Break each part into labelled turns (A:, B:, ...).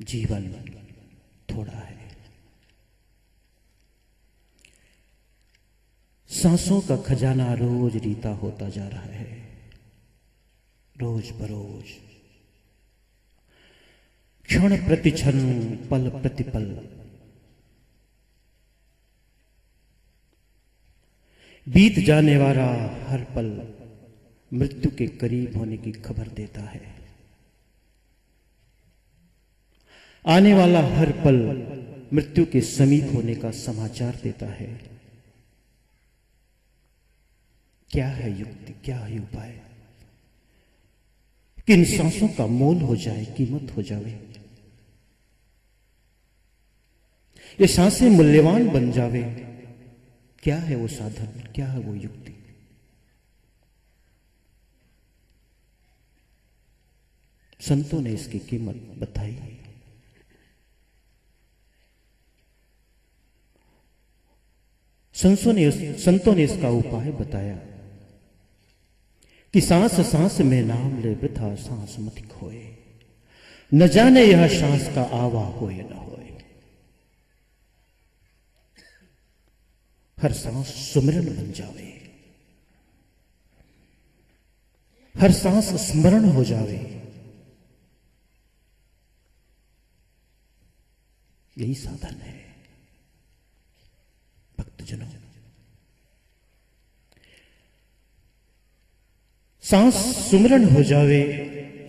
A: जीवन थोड़ा है। सांसों का खजाना रोज रीता होता जा रहा है, रोज बरोज, क्षण प्रति क्षण, पल प्रति पल। बीत जाने वाला हर पल मृत्यु के करीब होने की खबर देता है। आने वाला हर पल मृत्यु के समीप होने का समाचार देता है। क्या है युक्ति, क्या है उपाय कि इन सांसों का मोल हो जाए, कीमत हो जाए, ये सांसें मूल्यवान बन जावे? क्या है वो साधन, क्या है वो युक्ति? संतों ने इसकी कीमत बताई। संतों ने इसका उपाय बताया कि सांस सांस में नाम ले, वृथा सांस मत खोए, न जाने यह सांस का आवा होए न होए। हर सांस सुमिरन बन जावे, हर सांस स्मरण हो जावे। यही साधन है भक्तजनों। सांस सुमिरन हो जावे,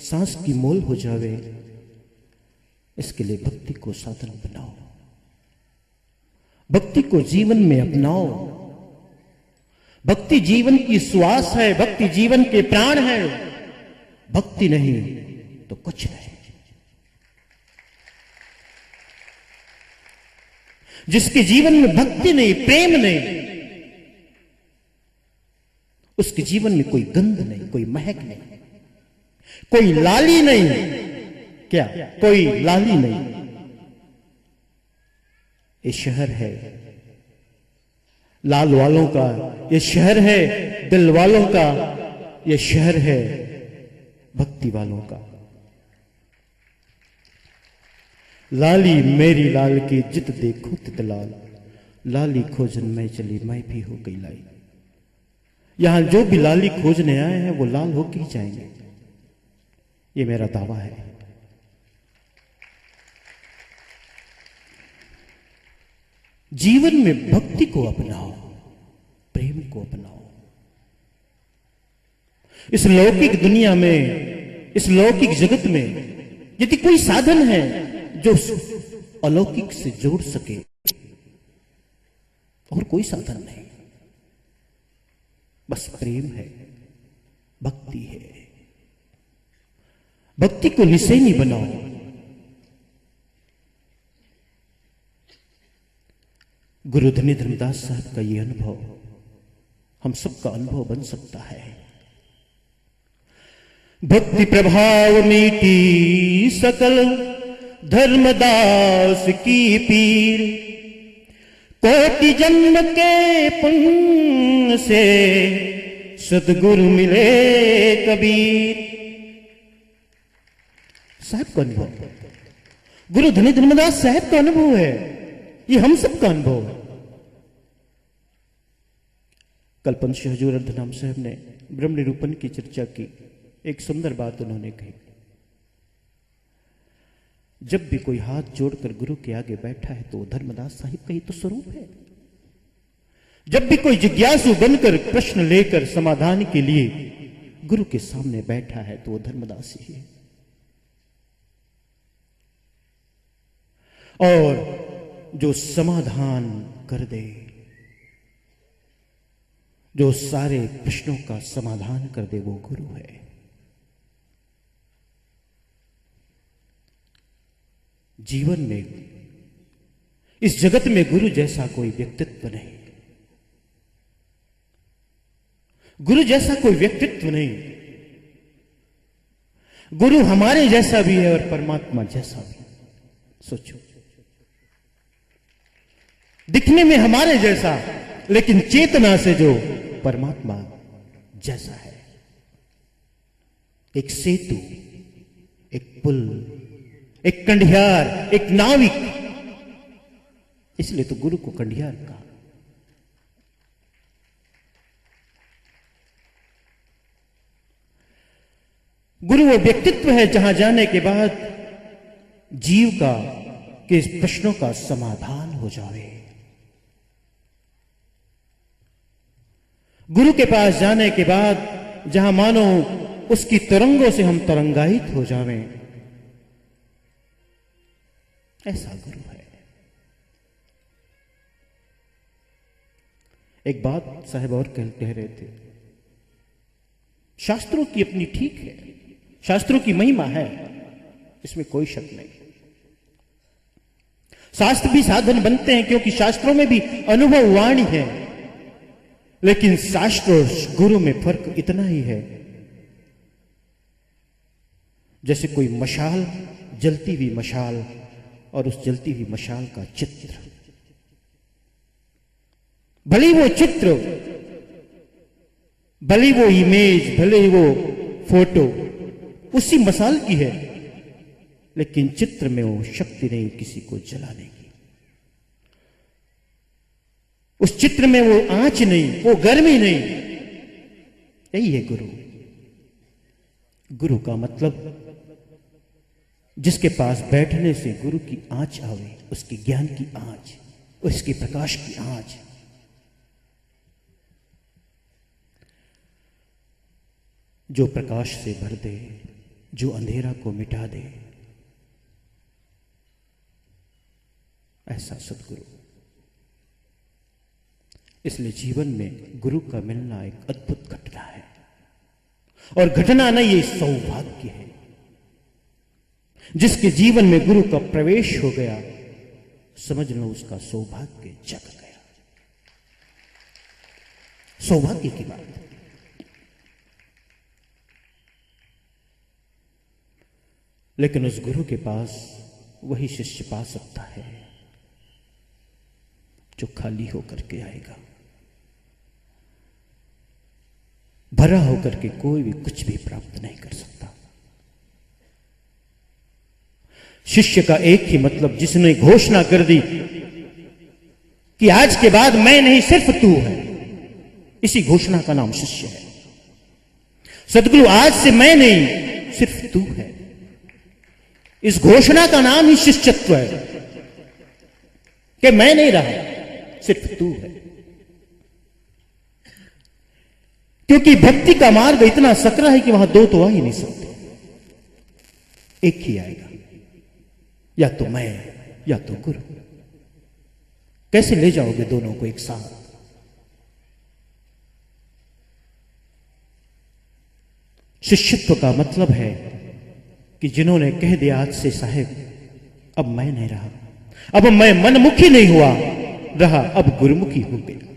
A: सांस की मोल हो जावे, इसके लिए भक्ति को साधन बनाओ, भक्ति को जीवन में अपनाओ। भक्ति जीवन की श्वास है, भक्ति जीवन के प्राण है। भक्ति नहीं तो कुछ नहीं। जिसके जीवन में भक्ति नहीं, प्रेम नहीं, उसके जीवन में कोई गंध नहीं, कोई महक नहीं, कोई लाली नहीं। क्या? कोई लाली नहीं। ये शहर है लाल वालों का, ये शहर है दिल वालों का, ये शहर है भक्ति वालों का। लाली मेरी लाल की जित देखो तित लाल, लाली खोजन में चली मैं भी हो गई लाई। यहां जो भी लाली खोजने आए हैं वो लाल होके ही जाएंगे, ये मेरा दावा है। जीवन में भक्ति को अपनाओ, प्रेम को अपनाओ। इस लौकिक दुनिया में, इस लौकिक जगत में यदि कोई साधन है जो अलौकिक से जोड़ सके, और कोई साधन नहीं, बस प्रेम है, भक्ति है। भक्ति को निशानी बनाओ। गुरु धनी धर्मदास साहब का यह अनुभव हम सबका अनुभव बन सकता है। भक्ति प्रभाव मीठी सकल धर्मदास की पीर, कोटि जन्म के पुण्य से सदगुरु मिले कबीर। साहब का अनुभव, गुरु धनी धर्मदास साहब का अनुभव है, ये हम सबका अनुभव है। कल पंच हजूर अर्धनाम साहब ने ब्रह्म निरूपण की चर्चा की। एक सुंदर बात उन्होंने कही, जब भी कोई हाथ जोड़कर गुरु के आगे बैठा है तो वो धर्मदास साहिब का ही तो स्वरूप है। जब भी कोई जिज्ञासु बनकर प्रश्न लेकर समाधान के लिए गुरु के सामने बैठा है तो वो धर्मदास ही है। और जो समाधान कर दे, जो सारे प्रश्नों का समाधान कर दे, वो गुरु है। जीवन में, इस जगत में गुरु जैसा कोई व्यक्तित्व नहीं, गुरु जैसा कोई व्यक्तित्व नहीं। गुरु हमारे जैसा भी है और परमात्मा जैसा भी। सोचो, दिखने में हमारे जैसा, लेकिन चेतना से जो परमात्मा जैसा है। एक सेतु, एक पुल, एक कंडियार, एक नाविक, इसलिए तो गुरु को कंडियार कहा। गुरु वो व्यक्तित्व है जहां जाने के बाद जीव का के प्रश्नों का समाधान हो जावे। गुरु के पास जाने के बाद जहां मानो उसकी तरंगों से हम तरंगायित हो जावें, ऐसा गुरु है। एक बात साहब और कह रहे थे, शास्त्रों की अपनी ठीक है, शास्त्रों की महिमा है, इसमें कोई शक नहीं। शास्त्र भी साधन बनते हैं क्योंकि शास्त्रों में भी अनुभव वाणी है, लेकिन शास्त्र और गुरु में फर्क इतना ही है जैसे कोई मशाल, जलती हुई मशाल और उस जलती हुई मशाल का चित्र। भले वो चित्र, भले वो इमेज, भले वो फोटो उसी मसाल की है, लेकिन चित्र में वो शक्ति नहीं किसी को जलाने की। उस चित्र में वो आंच नहीं, वो गर्मी नहीं। यही है गुरु। गुरु का मतलब जिसके पास बैठने से गुरु की आंच आवे, उसकी ज्ञान की आंच, उसके प्रकाश की आंच। जो प्रकाश से भर दे, जो अंधेरा को मिटा दे, ऐसा सदगुरु। इसलिए जीवन में गुरु का मिलना एक अद्भुत घटना है, और घटना नहीं, ये सौभाग्य है। जिसके जीवन में गुरु का प्रवेश हो गया, समझ लो उसका सौभाग्य जग गया। सौभाग्य की बात है। लेकिन उस गुरु के पास वही शिष्य पा सकता है जो खाली होकर के आएगा। भरा होकर के कोई भी कुछ भी प्राप्त नहीं कर सकता। शिष्य का एक ही मतलब, जिसने घोषणा कर दी कि आज के बाद मैं नहीं सिर्फ तू है, इसी घोषणा का नाम शिष्य है। सदगुरु आज से मैं नहीं सिर्फ तू है, इस घोषणा का नाम ही शिष्यत्व है कि मैं नहीं रहा, सिर्फ तू है। क्योंकि भक्ति का मार्ग इतना सकरा है कि वहां दो तो आ ही नहीं सकते, एक ही आएगा, या तो मैं या तो गुरु। कैसे ले जाओगे दोनों को एक साथ? शिष्यत्व का मतलब है कि जिन्होंने कह दिया आज से साहेब अब मैं नहीं रहा, अब मैं मनमुखी नहीं हुआ रहा, अब गुरुमुखी हो गया,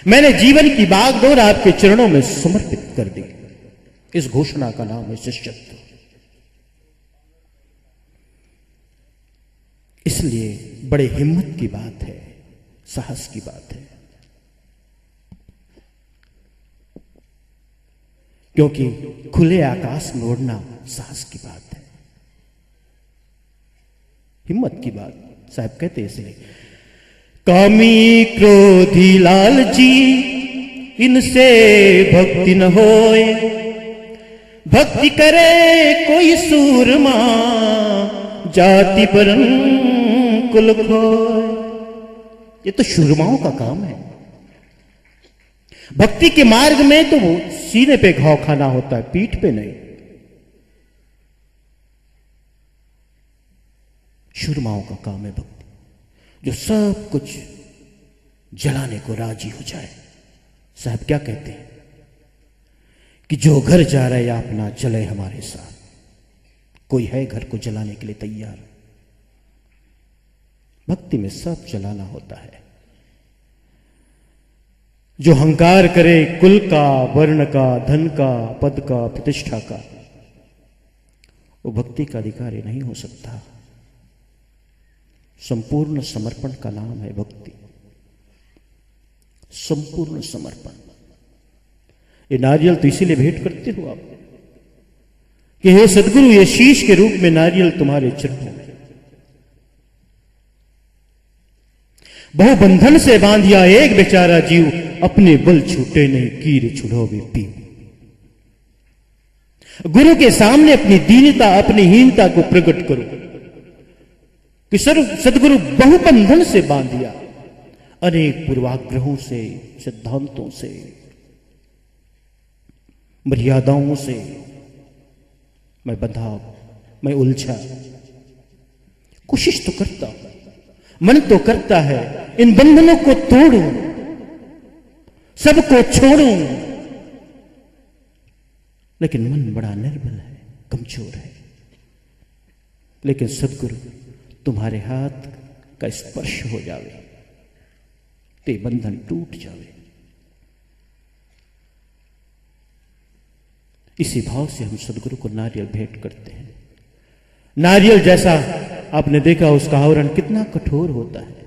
A: मैंने जीवन की बागडोर आपके चरणों में समर्पित कर दी। इस घोषणा का नाम है शिष्यत्व। इसलिए बड़े हिम्मत की बात है, साहस की बात है, क्योंकि खुले आकाश में उड़ना साहस की बात है, हिम्मत की बात। साहब कहते हैं इसलिए, कामी क्रोधी लालची इनसे भक्ति न होए, भक्ति करे कोई सूरमा जाति परम कुल खोए। ये तो शूरमाओं का काम है। भक्ति के मार्ग में तो सीने पे घाव खाना होता है, पीठ पे नहीं। शूरमाओं का काम है भक्ति, जो सब कुछ जलाने को राजी हो जाए। साहब क्या कहते हैं कि जो घर जा रहे आप ना चले हमारे साथ। कोई है घर को जलाने के लिए तैयार? भक्ति में सब जलाना होता है। जो हंकार करे कुल का, वर्ण का, धन का, पद का, प्रतिष्ठा का, वो भक्ति का अधिकारी नहीं हो सकता। संपूर्ण समर्पण का नाम है भक्ति, संपूर्ण समर्पण। ये नारियल तो इसीलिए भेंट करते हो आप कि हे सदगुरु, ये शीश के रूप में नारियल तुम्हारे चरणों में। बहु बंधन से बांधिया एक बेचारा जीव, अपने बल छूटे नहीं कीर छुड़ोगे पीव। गुरु के सामने अपनी दीनता, अपनी हीनता को प्रकट करो कि सदगुरु बहु बंधन से बांधिया, अनेक पूर्वाग्रहों से, सिद्धांतों से, मर्यादाओं से मैं बंधा, मैं उलझा। कोशिश तो करता हूं, मन तो करता है इन बंधनों को तोड़ूं, सबको छोड़ूं, लेकिन मन बड़ा निर्बल है, कमजोर है। लेकिन सदगुरु तुम्हारे हाथ का स्पर्श हो जावे ते बंधन टूट जावे। इसी भाव से हम सदगुरु को नारियल भेंट करते हैं। नारियल जैसा आपने देखा उसका आवरण कितना कठोर होता है,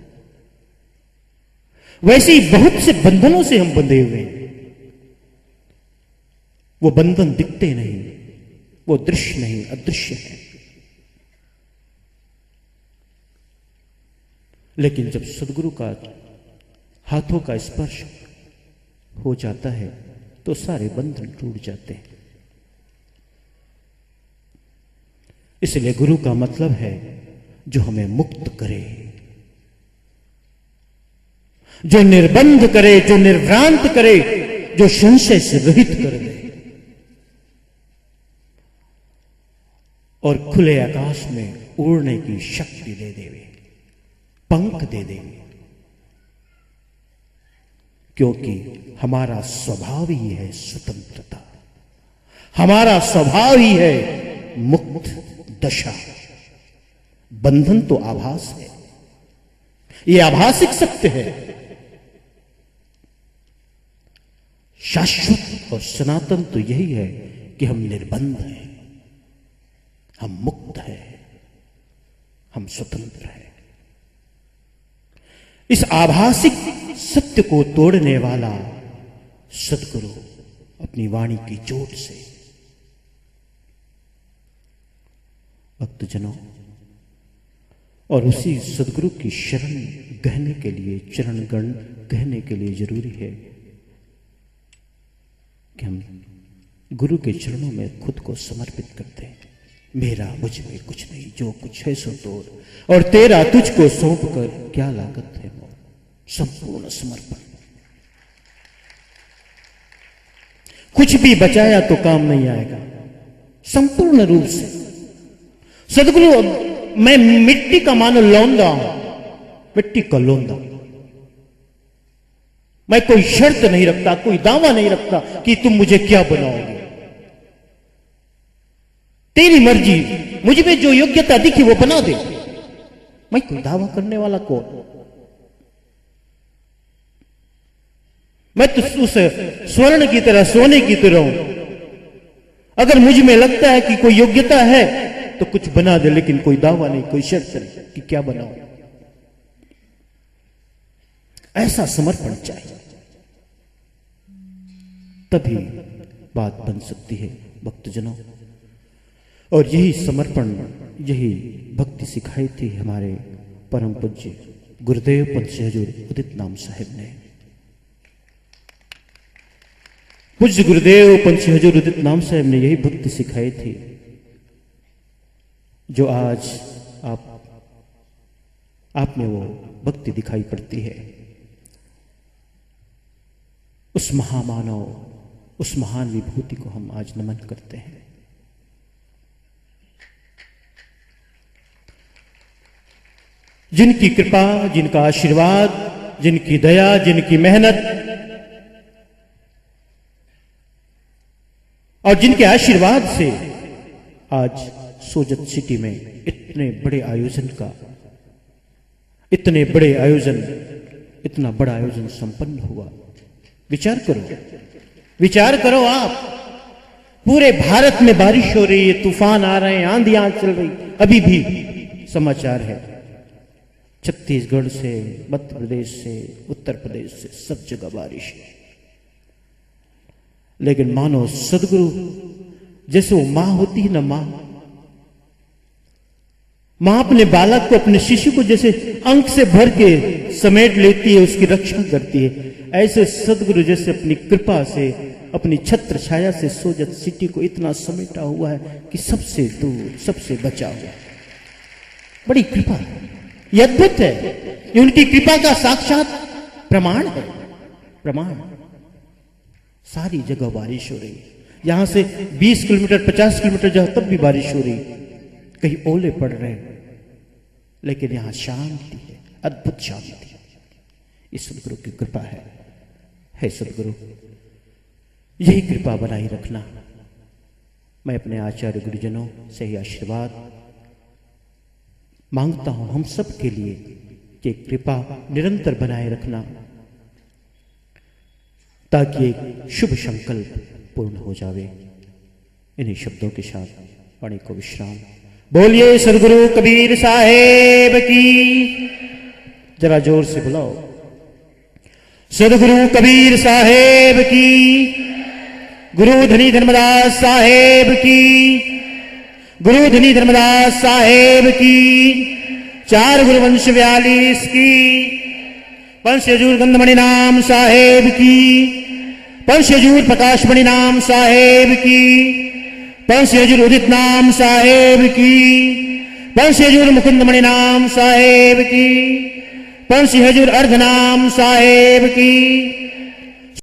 A: वैसे ही बहुत से बंधनों से हम बंधे हुए हैं। वो बंधन दिखते नहीं, वो दृश्य नहीं, अदृश्य है। लेकिन जब सदगुरु का हाथों का स्पर्श हो जाता है तो सारे बंधन टूट जाते हैं। इसलिए गुरु का मतलब है जो हमें मुक्त करे, जो निर्बंध करे, जो निर्भ्रांत करे, जो संशय से रहित कर दे और खुले आकाश में उड़ने की शक्ति दे देवे, पंख दे देवे। क्योंकि हमारा स्वभाव ही है स्वतंत्रता, हमारा स्वभाव ही है मुक्त दशा। बंधन तो आभास है, यह आभासिक सत्य है। शाश्वत और सनातन तो यही है कि हम निर्बंध हैं, हम मुक्त हैं, हम स्वतंत्र हैं। इस आभासिक सत्य को तोड़ने वाला सदगुरु अपनी वाणी की चोट से भक्तजनों और उसी सदगुरु की शरण गहने के लिए, चरण गण गहने के लिए जरूरी है कि हम गुरु के चरणों में खुद को समर्पित करते हैं। मेरा मुझ में कुछ नहीं, जो कुछ है सो तोड़, और तेरा तुझको सौंप कर क्या लागत है मोर। संपूर्ण समर्पण। कुछ भी बचाया तो काम नहीं आएगा। संपूर्ण रूप से सदगुरु, मैं मिट्टी का मानो लौंदा हूं, मिट्टी का लौंदा। मैं कोई शर्त नहीं रखता, कोई दावा नहीं रखता कि तुम मुझे क्या बनाओगे। तेरी मर्जी, मुझ में जो योग्यता दिखी वो बना दे। मैं कोई दावा करने वाला कौन? मैं तो उस स्वर्ण की तरह, सोने की तरह हूं। अगर मुझ में लगता है कि कोई योग्यता है तो कुछ बना दे, लेकिन कोई दावा नहीं, कोई शर्त नहीं कि क्या बनाओ। ऐसा समर्पण चाहिए, तभी बात बन सकती है भक्तजनों। और यही समर्पण, यही भक्ति सिखाई थी हमारे परम पूज्य गुरुदेव पंत श्री हजूर उदित नाम साहिब ने। पूज्य गुरुदेव पंत श्री हजूर उदित नाम साहिब ने यही भक्ति सिखाई थी जो आज आप में वो भक्ति दिखाई पड़ती है। उस महामानव, उस महान विभूति को हम आज नमन करते हैं। जिनकी कृपा, जिनका आशीर्वाद, जिनकी दया, जिनकी मेहनत और जिनके आशीर्वाद से आज सोजत सिटी में इतने बड़े आयोजन का, इतने बड़े आयोजन, इतना बड़ा आयोजन संपन्न हुआ। विचार करो, विचार करो आप। पूरे भारत में बारिश हो रही है, तूफान आ रहे हैं, आंधियां चल रही, अभी भी समाचार है छत्तीसगढ़ से, मध्य प्रदेश से, उत्तर प्रदेश से, सब जगह बारिश है। लेकिन मानो सदगुरु जैसे वो मां होती है ना, मां अपने बालक को, अपने शिशु को जैसे अंक से भर के समेट लेती है, उसकी रक्षा करती है, ऐसे सदगुरु जैसे अपनी कृपा से, अपनी छत्र छाया से सोजत सिटी को इतना समेटा हुआ है कि सबसे दूर, सबसे बचा हुआ। बड़ी कृपा है, ये अद्भुत है, ये उनकी कृपा का साक्षात प्रमाण है। प्रमाण, सारी जगह बारिश हो रही है, यहां से 20 किलोमीटर 50 किलोमीटर जाओ तब भी बारिश हो रही, कहीं ओले पड़ रहे हैं, लेकिन यहां शांति है, अद्भुत शांति। इस सदगुरु की कृपा है सदगुरु, यही कृपा बनाई रखना। मैं अपने आचार्य गुरुजनों से ही आशीर्वाद मांगता हूं हम सब के लिए कि कृपा निरंतर बनाए रखना, ताकि एक शुभ संकल्प पूर्ण हो जावे। इन्हीं शब्दों के साथ वाणी को विश्राम। बोलिए सदगुरु कबीर साहेब की, जरा जोर से बुलाओ। सदगुरु कबीर साहेब की, गुरु धनी धर्मदास साहेब की, गुरु धनी धर्मदास साहेब की, चार गुरु वंश 42 की, पंच हजूर गंधमणि नाम साहेब की, पंच हजूर प्रकाशमणि नाम साहेब की, पंच हजूर उदित नाम साहेब की, पंच हजूर मुकुंदमणि नाम साहेब की, पंच हजूर अर्ध नाम साहेब की,